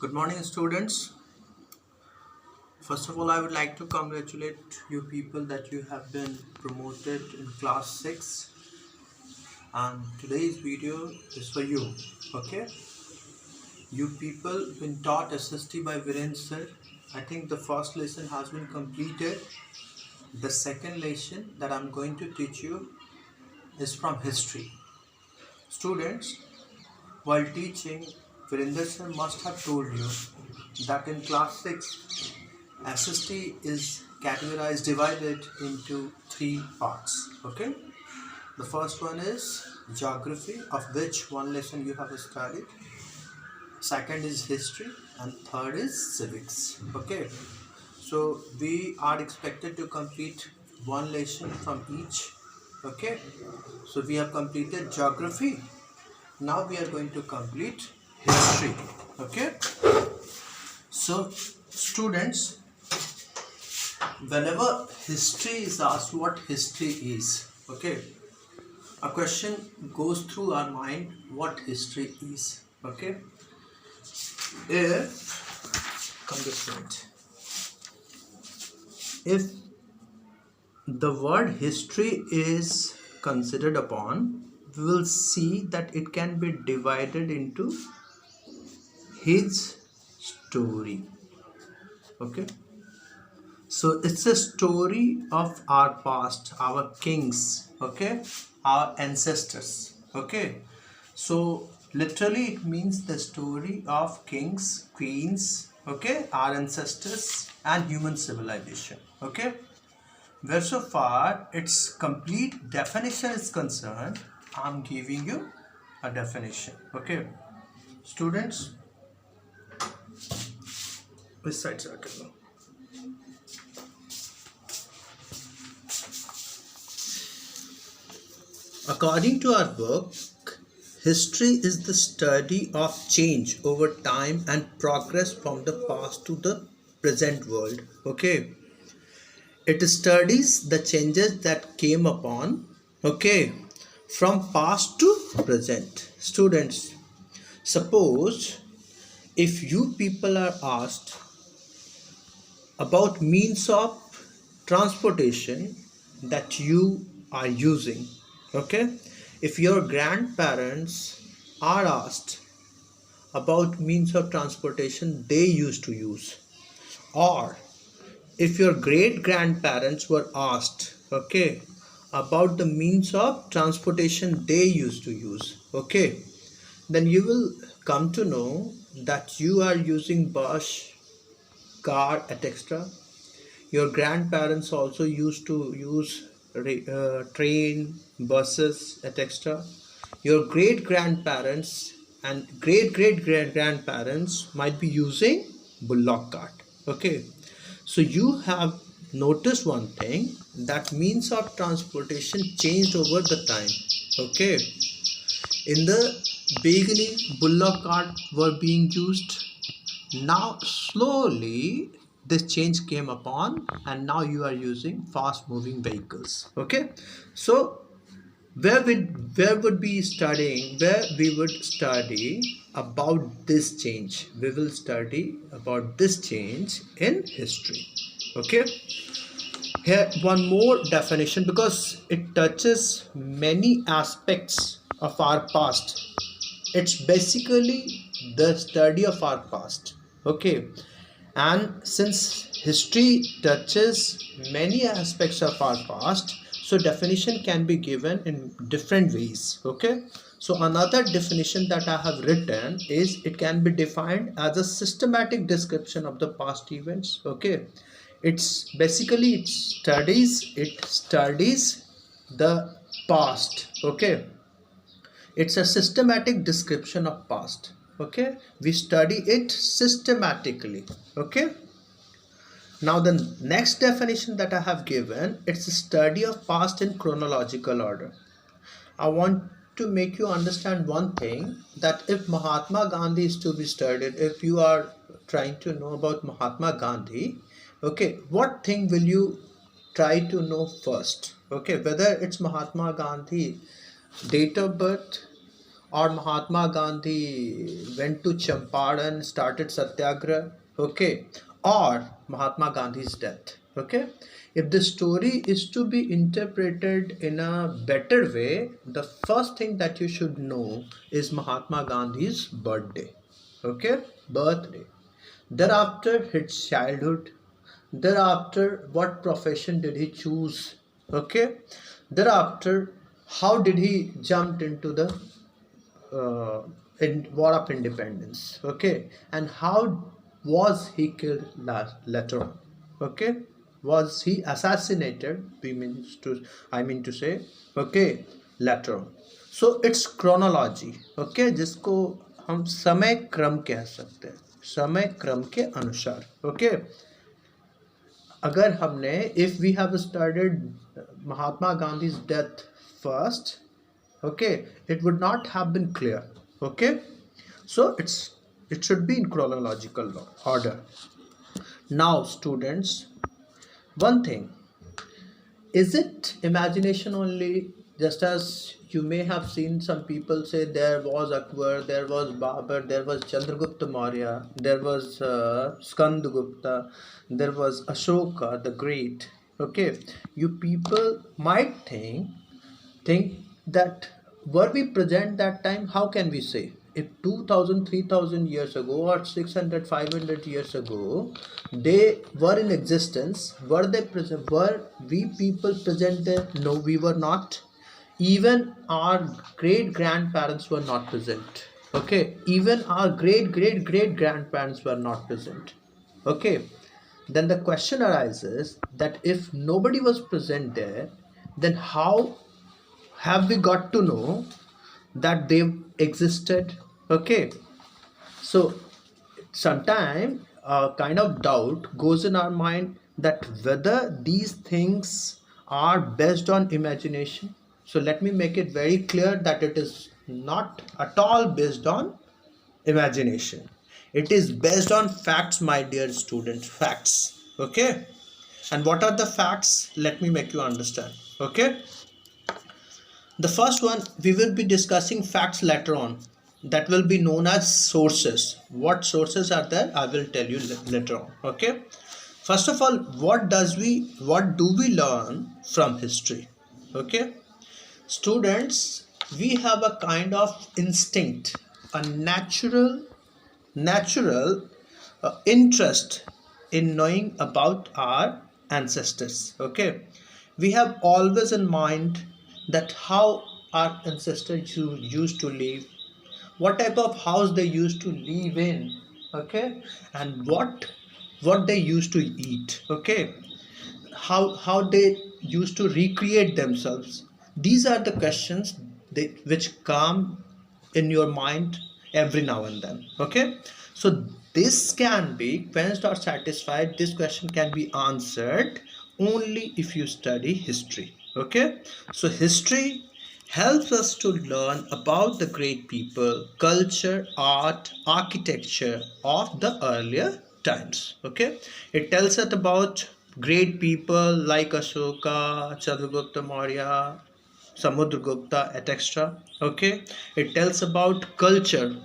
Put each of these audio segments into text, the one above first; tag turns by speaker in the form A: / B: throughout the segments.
A: Good morning, students. First of all, I would like to congratulate you people that you have been promoted in class 6, and today's video is for you. Okay, you people been taught SST by Viren sir. I think the first lesson has been completed. The second lesson that I'm going to teach you is from history. Students, while teaching, Virender sir must have told you that in class 6 SST is categorized, divided into 3 parts. Okay, the first one is geography, of which one lesson you have studied. Second is history, and third is civics. Okay, so we are expected to complete one lesson from each. Okay, so we have completed geography. Now we are going to complete history. Okay, so students, whenever history is asked what history is, okay, a question goes through our mind, what history is. Okay, if the word history is considered upon, we will see that it can be divided into his story. Okay, so it's a story of our past, our kings, okay, our ancestors. Okay, so literally it means the story of kings, queens, okay, our ancestors and human civilization. Okay, where so far its complete definition is concerned, I'm giving you a definition. Okay, students, which side circle? According to our book, history is the study of change over time and progress from the past to the present world. Okay, it studies the changes that came upon, okay, from past to present. Students, suppose if you people are asked about means of transportation that you are using, okay, if your grandparents are asked about means of transportation they used to use, or if your great grandparents were asked, okay, about the means of transportation they used to use, okay, then you will come to know that you are using bus, car, etc. Your grandparents also used to use train, buses, etc. Your great grandparents and great grandparents might be using bullock cart. Okay, so you have noticed one thing, that means of transportation changed over the time. Okay, in the beginning bullock cart were being used. Now slowly this change came upon and now you are using fast moving vehicles. Okay, so where would be studying, where we would study about this change, we will study about this change in history. Okay, here one more definition, because it touches many aspects of our past. It's basically the study of our past. Okay, and since history touches many aspects of our past, so definition can be given in different ways. Okay, so another definition that I have written is, it can be defined as a systematic description of the past events. Okay, it's basically it studies the past. Okay, it's a systematic description of past. Okay, we study it systematically. Okay, now the next definition that I have given, it's a study of past in chronological order. I want to make you understand one thing, that if Mahatma Gandhi is to be studied, if you are trying to know about Mahatma Gandhi, okay, what thing will you try to know first? Okay, whether it's Mahatma Gandhi date of birth, or Mahatma Gandhi went to Champaran, started Satyagraha, okay, or Mahatma Gandhi's death, okay. If the story is to be interpreted in a better way, the first thing that you should know is Mahatma Gandhi's birthday, okay, birthday. Thereafter, his childhood. Thereafter, what profession did he choose? Okay. Thereafter, how did he jumped into the in war of independence? Okay. And how was he killed later on? Okay. Was he assassinated? I mean to say. Okay. Later on. So it's chronology. Okay. जिसको हम समय क्रम कह सकते हैं, समय क्रम के अनुसार. Okay. अगर हमने if we have studied Mahatma Gandhi's death first, okay, it would not have been clear. Okay, so it should be in chronological order. Now students, one thing, is it imagination only? Just as you may have seen some people say there was Akbar, there was Babur, there was Chandragupta Maurya, there was Skandagupta, there was Ashoka the Great. Okay, you people might think that were we present that time, how can we say? If 2000, 3000 years ago or 600, 500 years ago, they were in existence, were they present? Were we people present there? No, we were not. Even our great grandparents were not present. Okay, even our great grandparents were not present. Okay, then the question arises that if nobody was present there, then how have we got to know that they existed? Okay, so sometimes a kind of doubt goes in our mind that whether these things are based on imagination. So let me make it very clear that it is not at all based on imagination. It is based on facts, my dear students, facts. Okay, and what are the facts? Let me make you understand. Okay, the first one, we will be discussing facts later on, that will be known as sources. What sources are there, I will tell you later on. Okay, first of all, what do we learn from history? Okay, students, we have a kind of instinct, a natural interest in knowing about our ancestors. Okay, we have always in mind that how our ancestors used to live, what type of house they used to live in. Okay, and what they used to eat. Okay, how they used to recreate themselves. These are the questions which come in your mind every now and then. Okay, so this can be quenched or satisfied. This question can be answered only if you study history. Okay, so history helps us to learn about the great people, culture, art, architecture of the earlier times. Okay, it tells us about great people like Ashoka, Chandragupta Maurya, Samudragupta, etc. Okay, it tells about culture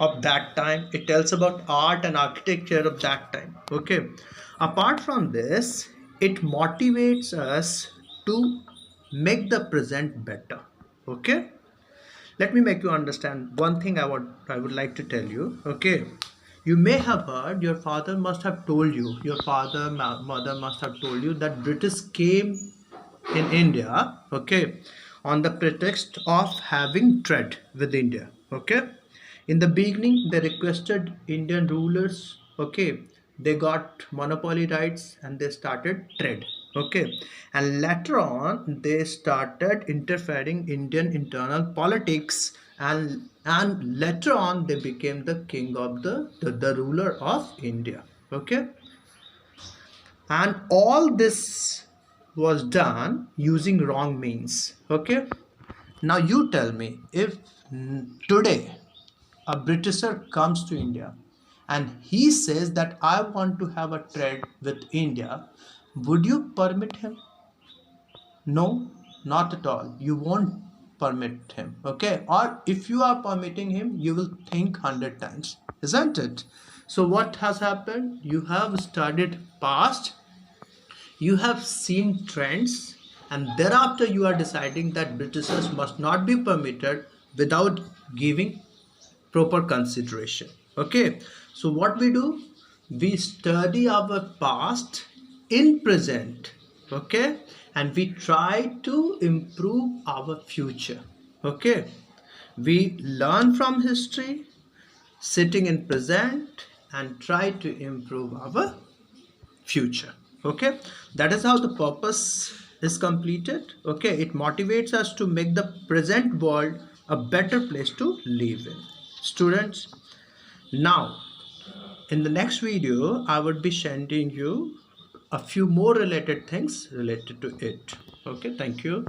A: of that time. It tells about art and architecture of that time. Okay, apart from this, it motivates us to make the present better. Okay, let me make you understand one thing. I would like to tell you. Okay, you may have heard, your father must have told you, your father mother must have told you that British came in India, okay, on the pretext of having trade with India. Okay, in the beginning they requested Indian rulers. Okay, they got monopoly rights and they started trade. Okay, and later on they started interfering Indian internal politics, and later on they became the king of the ruler of India. Okay, and all this was done using wrong means. Okay, now you tell me, if today a Britisher comes to India and he says that I want to have a trade with India, would you permit him? No, not at all. You won't permit him, okay? Or if you are permitting him, you will think 100 times, isn't it? So what has happened? You have studied past, you have seen trends, and thereafter you are deciding that Britishers must not be permitted without giving proper consideration. Okay, so what we do, we study our past in present, okay, and we try to improve our future. Okay, we learn from history, sitting in present, and try to improve our future. Okay, that is how the purpose is completed. Okay, it motivates us to make the present world a better place to live in. Students, now in the next video I would be sending you a few more related things related to it. Okay, thank you.